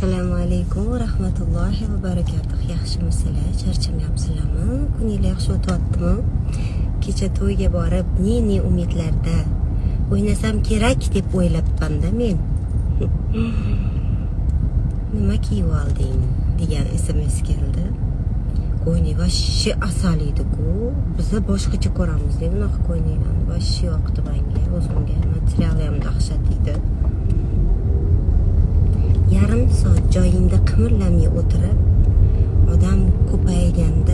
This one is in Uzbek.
Assalomu alaykum va rahmatullohi va barakatuh. Yaxshimisizlar? Charchamayapsizlarmi? Kuningiz yaxshi o'tyaptimi? Kecha to'yga borib, ne umidlarda o'ynasam kerak deb o'ylabman-da men. Nima kiyib olding degan SMS keldi. Qo'yni vashshi asal edi-ku. Biza boshqacha ko'ramiz-da bunaqa qo'yninglarni. Vashshi yoqdi menga, o'zimga. Materiali ham dahshat edi. Yarim soat joyingda qimirlamay o'tirib, odam ko'payganda